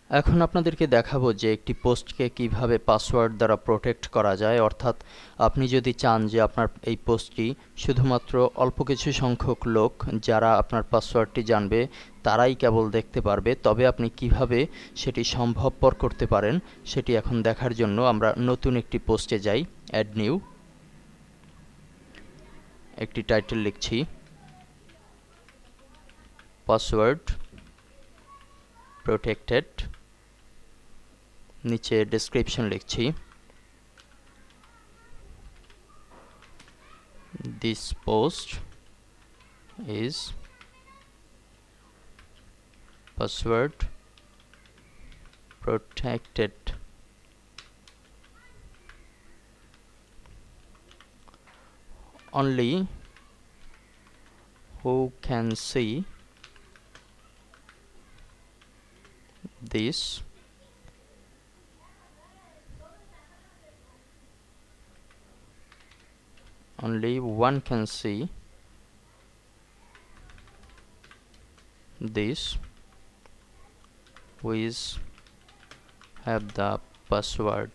এখন আপনাদেরকে দেখাবো যে একটি পোস্টকে কিভাবে পাসওয়ার্ড দ্বারা প্রোটেক্ট করা যায়। অর্থাৎ আপনি যদি চান যে আপনার এই পোস্টটি শুধুমাত্র অল্প কিছু সংখ্যক লোক যারা আপনার পাসওয়ার্ডটি জানবে তারাই কেবল দেখতে পারবে, তবে আপনি কিভাবে সেটি সম্ভবপর করতে পারেন সেটি এখন দেখার জন্য আমরা নতুন একটি পোস্টে যাই। অ্যাড নিউ, একটি টাইটেল লিখছি পাসওয়ার্ড প্রোটেক্টেড, নিচে ডেসক্রিপশন লিখছি this post is password protected. Only who can see this only one can see this who is have the password.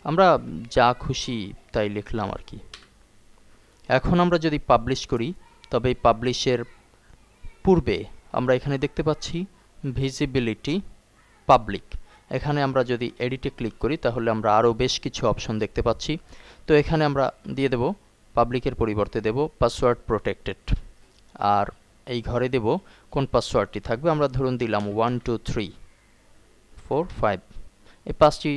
আমরা যা খুশি তাই লিখলাম আর কি। এখন আমরা যদি পাবলিশ করি তবে এই পাবলিশের পূর্বে আমরা এখানে দেখতে পাচ্ছি ভিজিবিলিটি পাবলিক। এখানে আমরা যদি এডিটে ক্লিক করি তাহলে আমরা আরও বেশ কিছু অপশন দেখতে পাচ্ছি। তো এখানে আমরা দিয়ে দেব পাবলিকের পরিবর্তে দেব পাসওয়ার্ড প্রোটেক্টেড, আর এই ঘরে দেব কোন পাসওয়ার্ডটি থাকবে। আমরা ধরুন দিলাম 1 2 3 4 5, এই 5টি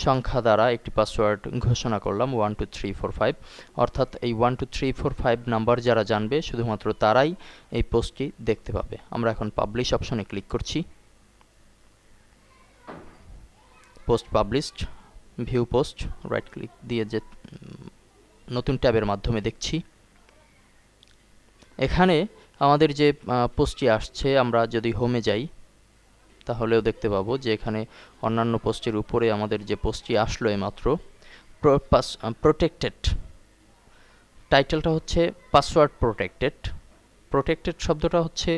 সংখ্যা দ্বারা একটি পাসওয়ার্ড ঘোষণা করলাম 1 2 3 4 5। অর্থাৎ এই 1 2 3 4 5 নাম্বার যারা জানবে শুধুমাত্র তারাই এই পোস্টটি দেখতে পাবে। আমরা এখন পাবলিশ অপশনে ক্লিক করছি। Post published, view post, right click দিয়ে যে নতুন ট্যাবের মাধ্যমে দেখছি। এখানে আমাদের যে পোস্টটি আসছে, আমরা যদি হোমে যাই তাহলেও দেখতে পাবো যে এখানে অন্যান্য পোস্টের উপরে আমাদের যে পোস্টটি আসলো এইমাত্র প্রোটেক্টেড, টাইটেলটা হচ্ছে পাসওয়ার্ড প্রোটেক্টেড। প্রোটেক্টেড শব্দটা হচ্ছে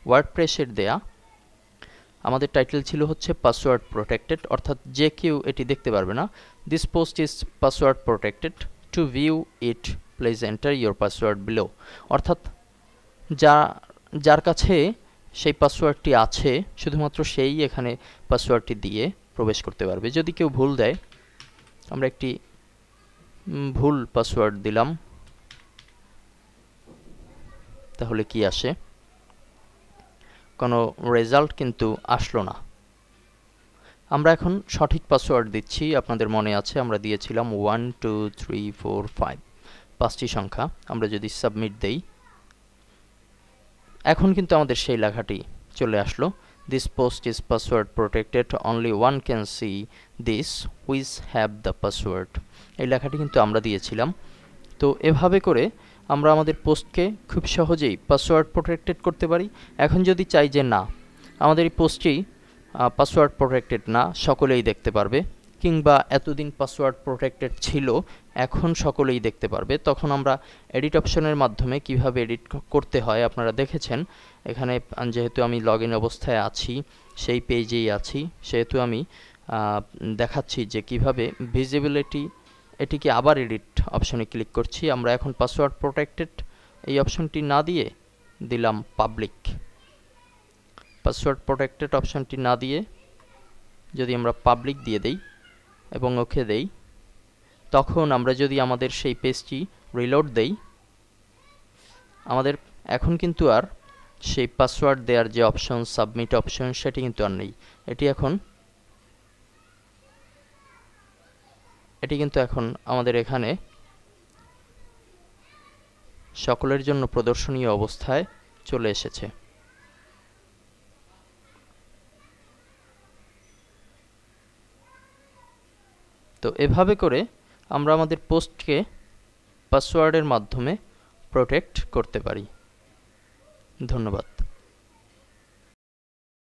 ওয়ার্ডপ্রেসের দেয়া, আমাদের টাইটেল ছিল হচ্ছে পাসওয়ার্ড প্রোটেক্টেড, অর্থাৎ যে কেউ এটি দেখতে পারবে না। This post is password protected, two view it please enter your password below. অর্থাৎ যার কাছে সেই পাসওয়ার্ডটি আছে শুধুমাত্র সেই এখানে পাসওয়ার্ডটি দিয়ে প্রবেশ করতে পারবে। যদি কেউ ভুল দেয়, আমরা একটি ভুল পাসওয়ার্ড দিলাম, তাহলে কি আসে? কোনো রেজাল্ট কিন্তু আসলো না। আমরা এখন সঠিক পাসওয়ার্ড দিচ্ছি। আপনাদের মনে আছে আমরা দিয়েছিলাম 1 2 3 4 5, 5টি সংখ্যা। আমরা যদি সাবমিট দেই, এখন কিন্তু আমাদের সেই লেখাটি চলে আসলো, this post is password protected, only one can see this who's have the password. এই লেখাটি কিন্তু আমরা দিয়েছিলাম। তো এভাবে করে আমরা আমাদের পোস্টকে খুব সহজেই পাসওয়ার্ড প্রোটেক্টেড করতে পারি। এখন যদি চাই যে না, আমাদের এই পোস্টটি পাসওয়ার্ড প্রোটেক্টেড না, সকলেই দেখতে পারবে, কিংবা এতদিন পাসওয়ার্ড প্রোটেক্টেড ছিল এখন সকলেই দেখতে পারবে, তখন আমরা এডিট অপশনের মাধ্যমে কিভাবে এডিট করতে হয় আপনারা দেখেছেন। এখানে যেহেতু আমি লগ ইন অবস্থায় আছি, সেই পেজেই আছি, সেহেতু আমি দেখাচ্ছি যে কিভাবে ভিজিবিলিটি, এটিকে আবার এডিট অপশনে ক্লিক করছি। আমরা এখন পাসওয়ার্ড প্রোটেক্টেড এই অপশনটি না দিয়ে দিলাম পাবলিক। পাসওয়ার্ড প্রোটেক্টেড অপশনটি না দিয়ে যদি আমরা পাবলিক দিয়ে দেই এবং ওকে দেই, তখন আমরা যদি আমাদের সেই পেজটি রিলোড দেই, আমাদের এখন কিন্তু আর সেই পাসওয়ার্ড দেওয়ার যে অপশন, সাবমিট অপশন, সেটি কিন্তু আর নেই। এটি কিন্তু এখন আমাদের এখানে সকলের জন্য প্রদর্শনীয় অবস্থায় চলে এসেছে। তো এভাবে করে আমরা আমাদের পোস্টকে পাসওয়ার্ডের মাধ্যমে প্রোটেক্ট করতে পারি। ধন্যবাদ।